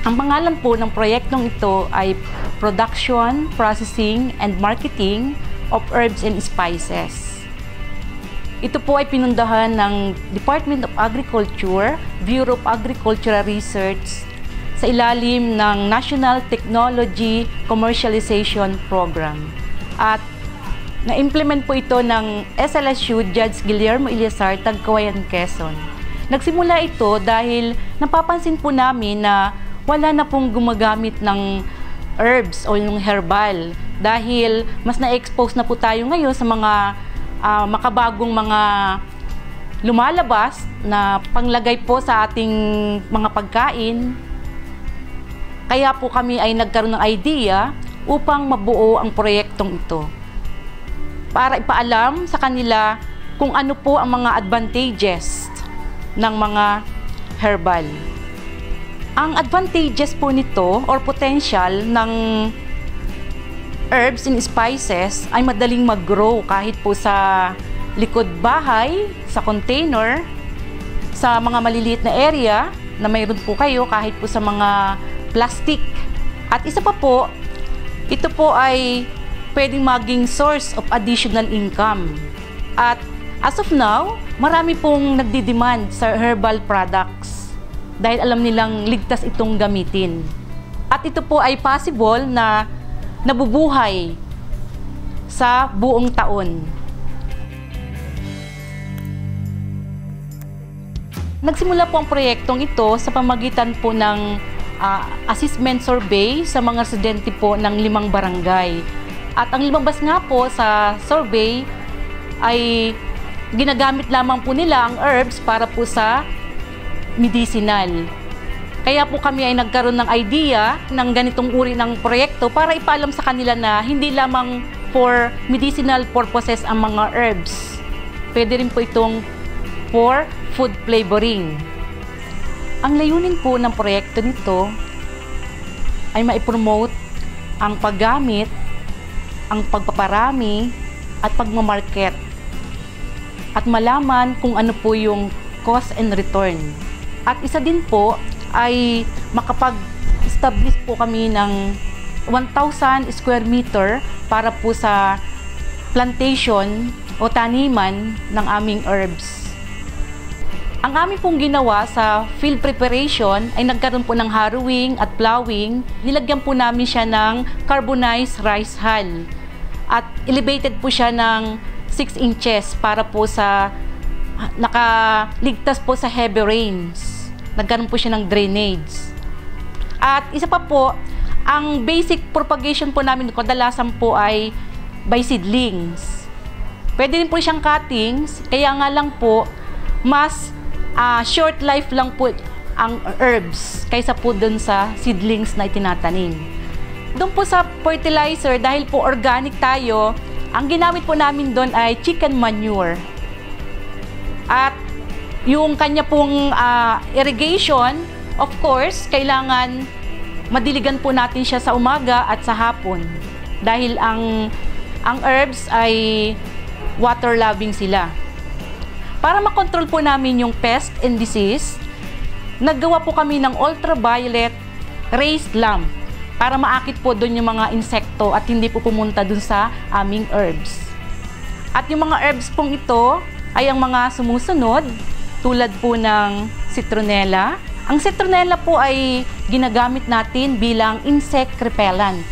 Ang pangalan po ng proyektong ito ay Production, Processing, and Marketing of Herbs and Spices. Ito po ay pinundahan ng Department of Agriculture, Bureau of Agricultural Research sa ilalim ng National Technology Commercialization Program. At na-implement po ito ng SLSU Judge Guillermo Eliazar, Tagkawayan, Quezon. Nagsimula ito dahil napapansin po namin na wala na pong gumagamit ng herbs o yung herbal dahil mas na-expose na po tayo ngayon sa mga makabagong mga lumalabas na panglagay po sa ating mga pagkain. Kaya po kami ay nagkaroon ng idea upang mabuo ang proyektong ito para ipaalam sa kanila kung ano po ang mga advantages ng mga herbal. Ang advantages po nito or potential ng herbs and spices ay madaling mag-grow kahit po sa likod bahay, sa container, sa mga maliliit na area na mayroon po kayo kahit po sa mga plastic. At isa pa po, ito po ay pwedeng maging source of additional income. At as of now, marami pong nagdi-demand sa herbal products dahil alam nilang ligtas itong gamitin. At ito po ay possible na nabubuhay sa buong taon. Nagsimula po ang proyektong ito sa pamagitan po ng assessment survey sa mga residente po ng 5 barangay. At ang lumabas nga po sa survey ay ginagamit lamang po nila ang herbs para po sa medicinal. Kaya po kami ay nagkaroon ng idea ng ganitong uri ng proyekto para ipaalam sa kanila na hindi lamang for medicinal purposes ang mga herbs. Pwede rin po itong for food flavoring. Ang layunin po ng proyekto nito ay maipromote ang paggamit, ang pagpaparami at pagmamarket at malaman kung ano po yung cost and return. At isa din po ay makapag-establish po kami ng 1,000 square meter para po sa plantation o taniman ng aming herbs. Ang amin pong ginawa sa field preparation ay nagkaroon po ng harrowing at plowing. Nilagyan po namin siya ng carbonized rice hull at elevated po siya ng 6 inches para po sa nakaligtas po sa heavy rains. Nagkaroon po siya ng drainage. At isa pa po, ang basic propagation po namin kadalasan po ay by seedlings. Pwede rin po siyang cuttings, kaya nga lang po, mas short life lang po ang herbs kaysa po dun sa seedlings na itinatanim. Doon po sa fertilizer, dahil po organic tayo, ang ginamit po namin doon ay chicken manure. At yung kanya pong irrigation, of course, kailangan madiligan po natin siya sa umaga at sa hapon. Dahil ang herbs ay water-loving sila. Para makontrol po namin yung pest and disease, naggawa po kami ng ultraviolet raised lamp para maakit po doon yung mga insekto at hindi po pumunta doon sa aming herbs. At yung mga herbs pong ito ay ang mga sumusunod, tulad po ng citronella. Ang citronella po ay ginagamit natin bilang insect repellent.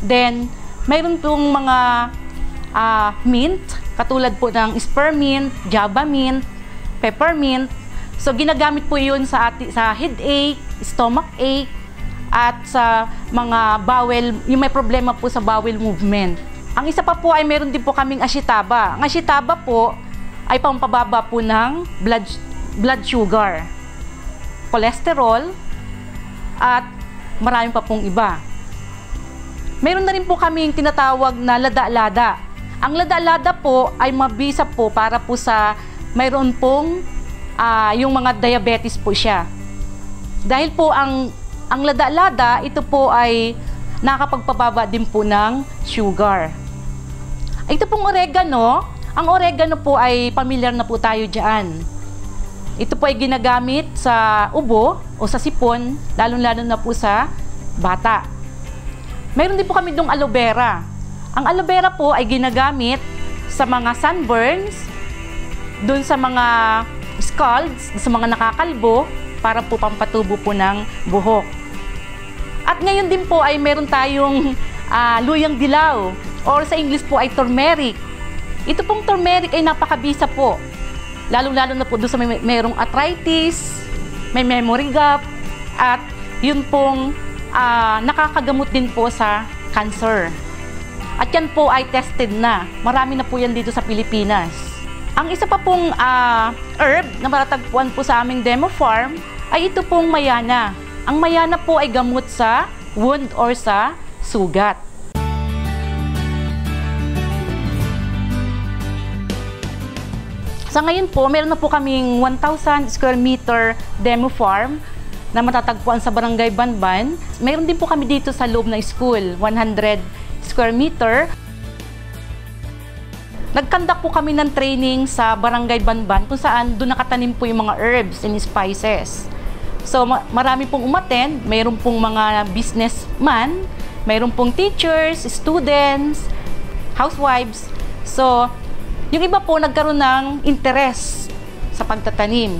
Then, mayroon pong mga mint, katulad po ng spearmint, java mint, peppermint. So, ginagamit po yun sa headache, stomach ache, at sa mga bowel, yung may problema po sa bowel movement. Ang isa pa po ay meron din po kaming ashitaba. Ang ashitaba po ay pampababa po ng blood sugar, cholesterol, at marami pa pong iba. Meron na rin po kaming tinatawag na lada-lada. Ang lada-lada po ay mabisa po para po sa mayroon pong yung mga diabetes po siya. Dahil po ang lada-lada, ito po ay nakakapagpababa din po ng sugar. Ito pong oregano, ang oregano po ay pamilyar na po tayo dyan. Ito po ay ginagamit sa ubo o sa sipon, lalong-lalo na po sa bata. Mayroon din po kami itong aloe vera. Ang aloe vera po ay ginagamit sa mga sunburns, dun sa mga scalds, sa mga nakakalbo, para po pampatubo po ng buhok. At ngayon din po ay meron tayong luyang dilaw, or sa English po ay turmeric. Ito pong turmeric ay napakabisa po. Lalo-lalo na po doon sa mayroong arthritis, may memory gap, at yun pong nakakagamot din po sa cancer. At yan po ay tested na. Marami na po yan dito sa Pilipinas. Ang isa pa pong herb na matatagpuan po sa aming demo farm ay ito pong mayana. Ang mayana po ay gamot sa wound or sa sugat. Sa ngayon po, meron na po kaming 1,000 square meter demo farm na matatagpuan sa Barangay Banban. Meron din po kami dito sa loob ng school, 100 square meter. Nagkandak po kami ng training sa Barangay Banban kung saan doon nakatanim po yung mga herbs and spices. So marami pong umattend, mayroon pong mga businessman, mayroon pong teachers, students, housewives. So yung iba po nagkaroon ng interest sa pagtatanim.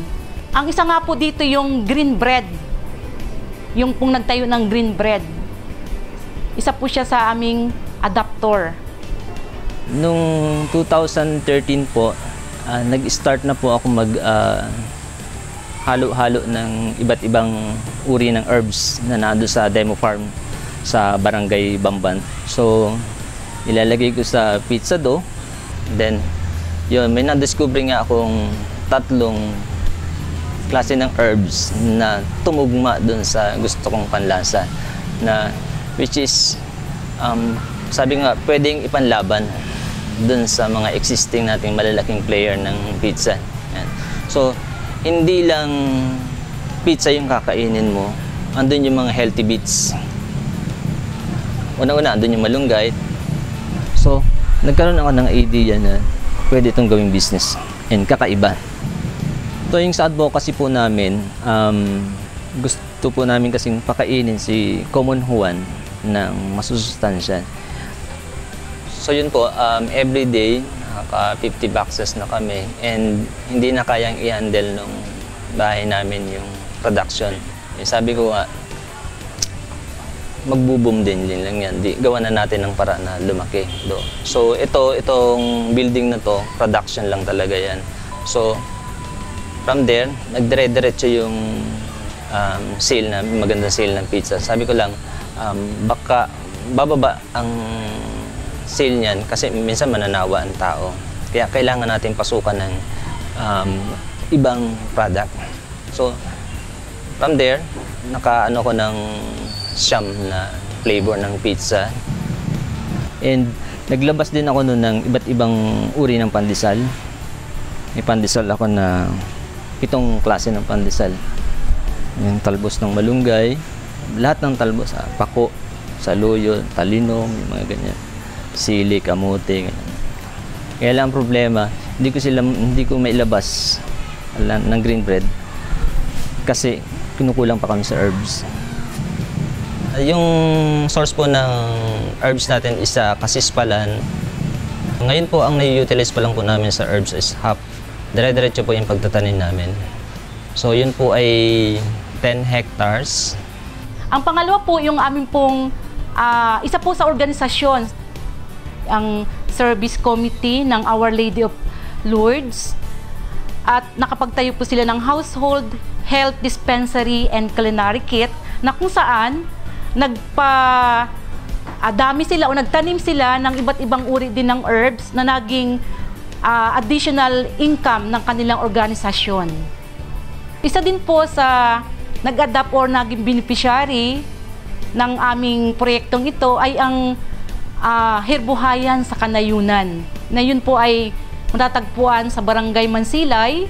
Ang isa nga po dito yung green bread. Yung pong nagtayo ng green bread. Isa po siya sa aming adaptor. Noong 2013 po, nag-start na po ako halo-halo ng iba't ibang uri ng herbs na nando sa demo farm sa Barangay Bamban. So, ilalagay ko sa pizza dough. Then, yun, may na-discover nga akong 3 klase ng herbs na tumugma dun sa gusto kong panlasa. Na, which is, sabi nga, pwedeng ipanlaban dun sa mga existing nating malalaking player ng pizza. Yan. So, hindi lang pizza yung kakainin mo, andun yung mga healthy bits. Una-una, andun yung malunggay. So, nagkaroon ako ng idea na pwede itong gawing business and kakaiba. So, yung sa advocacy po namin, gusto po namin kasing pakainin si Common Juan ng masusustansya. So yun po, every day, naka 50 boxes na kami and hindi na kayang i-handle nung bahay namin yung production. Eh, sabi ko nga, magbo-boom din lang yan. Gawa na natin ng paraan na lumaki. So itong building na to, production lang talaga yan. So from there, nagdire-diretso yung sale na, magandang sale ng pizza. Sabi ko lang, baka bababa ang sale niyan kasi minsan mananawa ang tao. Kaya kailangan natin pasukan ng ibang product. So, from there, nakaano ko ng siyam na flavor ng pizza. And naglabas din ako noon ng iba't ibang uri ng pandesal. May pandesal ako na itong klase ng pandesal. Yung talbos ng malunggay, lahat ng talbos, pako, saluyo, talinom, yung mga ganyan. Sili, kamote, ganyan. Kaya lang ang problema, hindi ko mailabas ng green bread kasi kinukulang pa kami sa herbs. Yung source po ng herbs natin is sa Kasispalan. Ngayon po ang nai-utilize pa lang po namin sa herbs is half. Dire-diretso po yung pagtatanim namin. So yun po ay 10 hectares. Ang pangalawa po yung aming pong isa po sa organisasyon, ang Service Committee ng Our Lady of Lourdes. At nakapagtayo po sila ng Household Health Dispensary and Culinary Kit na kung saan dami sila o nagtanim sila ng iba't ibang uri din ng herbs na naging additional income ng kanilang organisasyon. Isa din po sa nag-adapt or naging beneficiary ng aming proyektong ito ay ang Herbuhayan sa Kanayunan, na yun po ay matatagpuan sa Barangay Mansilay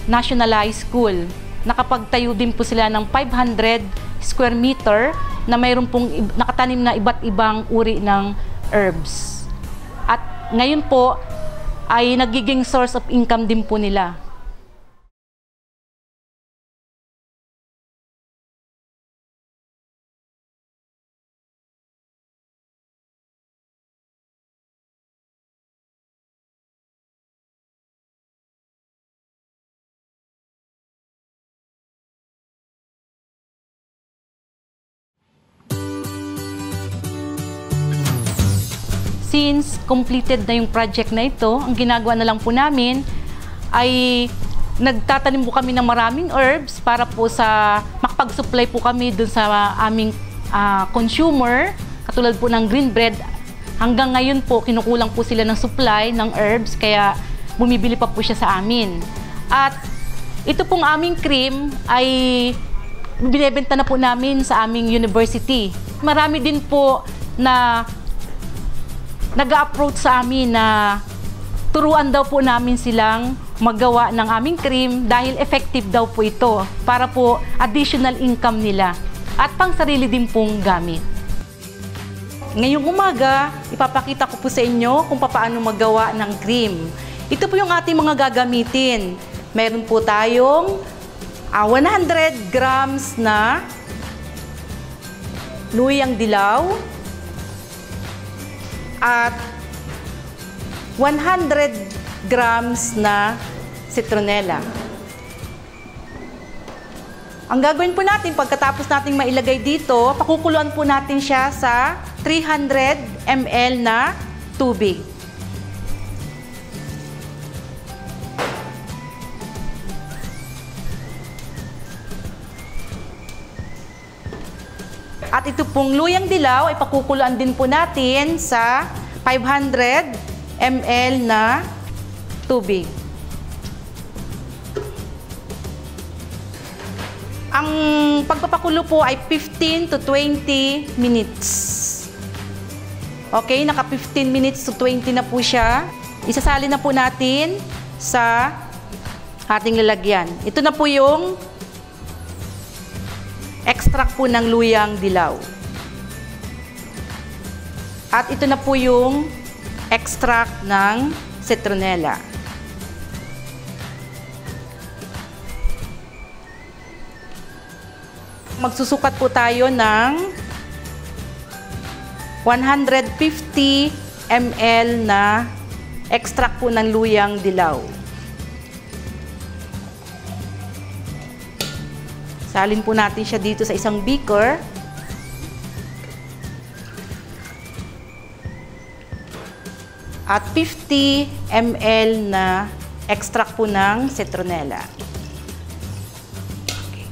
National High School. Nakapagtayo din po sila ng 500 square meter na mayroon pong nakatanim na iba't ibang uri ng herbs. At ngayon po ay nagiging source of income din po nila. since completed na yung project na ito, ang ginagawa na lang po namin ay nagtatanim po kami ng maraming herbs para po sa makapag-supply po kami dun sa aming consumer, katulad po ng green bread. Hanggang ngayon po, kinukulang po sila ng supply ng herbs, kaya bumibili pa po siya sa amin. At ito pong aming cream ay binebenta na po namin sa aming university. Marami din po na nag-approach sa amin na turuan daw po namin silang magawa ng aming cream dahil effective daw po ito para po additional income nila at pang sarili din pong gamit. Ngayong umaga, ipapakita ko po sa inyo kung paano magawa ng cream. Ito po yung ating mga gagamitin. Meron po tayong 100 grams na luyang dilaw at 100 grams na citronella. Ang gagawin po natin, pagkatapos nating mailagay dito, pakukuluan po natin siya sa 300 ml na tubig. At ito pong luyang dilaw ay pakukuluan din po natin sa 500 ml na tubig. Ang pagpapakulo po ay 15 to 20 minutes. Okay, naka 15 minutes to 20 na po siya. Isasali na po natin sa ating lalagyan. Ito na po yung extract po ng luyang dilaw. At ito na po yung extract ng citronella. Magsusukat po tayo ng 150 ml na extract po ng luyang dilaw. Salin po natin siya dito sa isang beaker. At 50 ml na extract po ng citronella. Okay.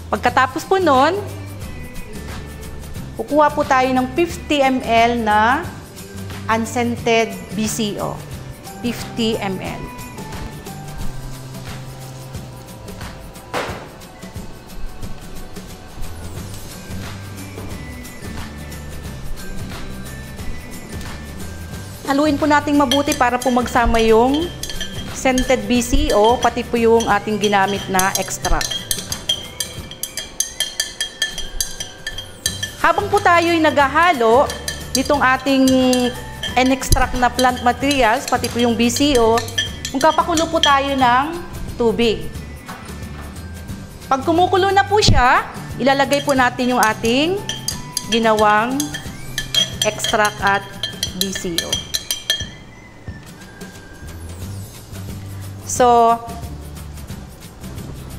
Pagkatapos po nun, kukuha po tayo ng 50 ml na unscented BCO. 50 ml. Haluin po nating mabuti para po magsama yung scented BCO, pati po yung ating ginamit na extract. Habang po tayo'y naghahalo nitong ating in-extract na plant materials, pati po yung BCO, magpapakulo po tayo ng tubig. Pag kumukulo na po siya, ilalagay po natin yung ating ginawang extract at BCO. So,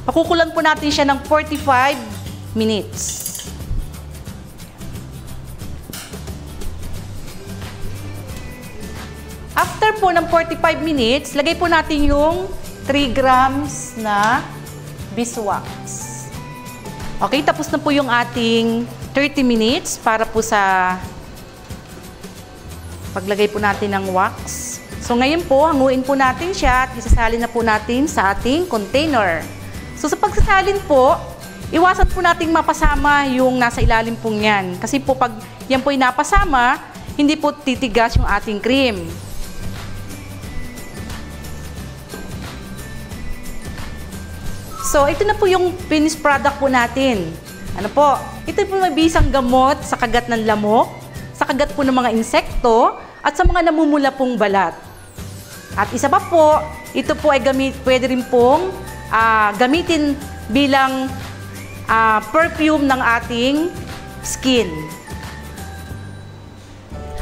pakukulan po natin siya ng 45 minutes. After po ng 45 minutes, lagay po natin yung 3 grams na beeswax. Okay, tapos na po yung ating 30 minutes para po sa paglagay po natin ng wax. So ngayon po, hanguin po natin siya at isasalin na po natin sa ating container. So sa pagsasalin po, iwasan po nating mapasama yung nasa ilalim pong yan. Kasi po pag yan po ay napasama, hindi po titigas yung ating cream. So ito na po yung finished product po natin. Ano po? Ito po may bisang gamot sa kagat ng lamok, sa kagat po ng mga insekto, at sa mga namumula pong balat. At isa pa po, ito po ay pwede rin pong gamitin bilang perfume ng ating skin.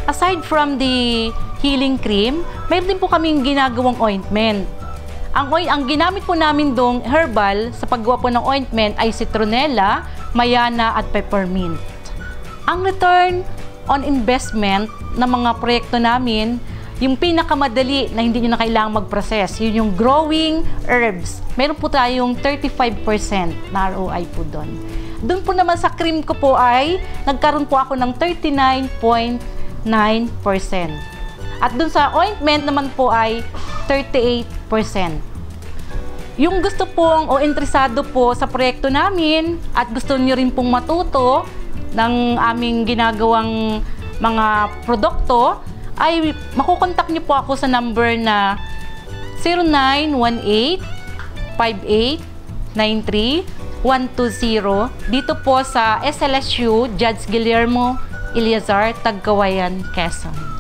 Aside from the healing cream, mayroon din po kaming ginagawang ointment. Ang ginamit po namin dong herbal sa paggawa po ng ointment ay citronella, mayana at peppermint. Ang return on investment ng mga proyekto namin, yung pinakamadali na hindi nyo na kailangang mag-process, yun yung growing herbs. Meron po tayong 35% na ROI po doon. Doon po naman sa cream ko po ay nagkaroon po ako ng 39.9%. At doon sa ointment naman po ay 38%. Yung gusto pong o interesado po sa proyekto namin at gusto nyo rin pong matuto ng aming ginagawang mga produkto, ay makukontak niyo po ako sa number na 0918-5893-120 dito po sa SLSU Judge Guillermo Eleazar, Tagkawayan, Quezon.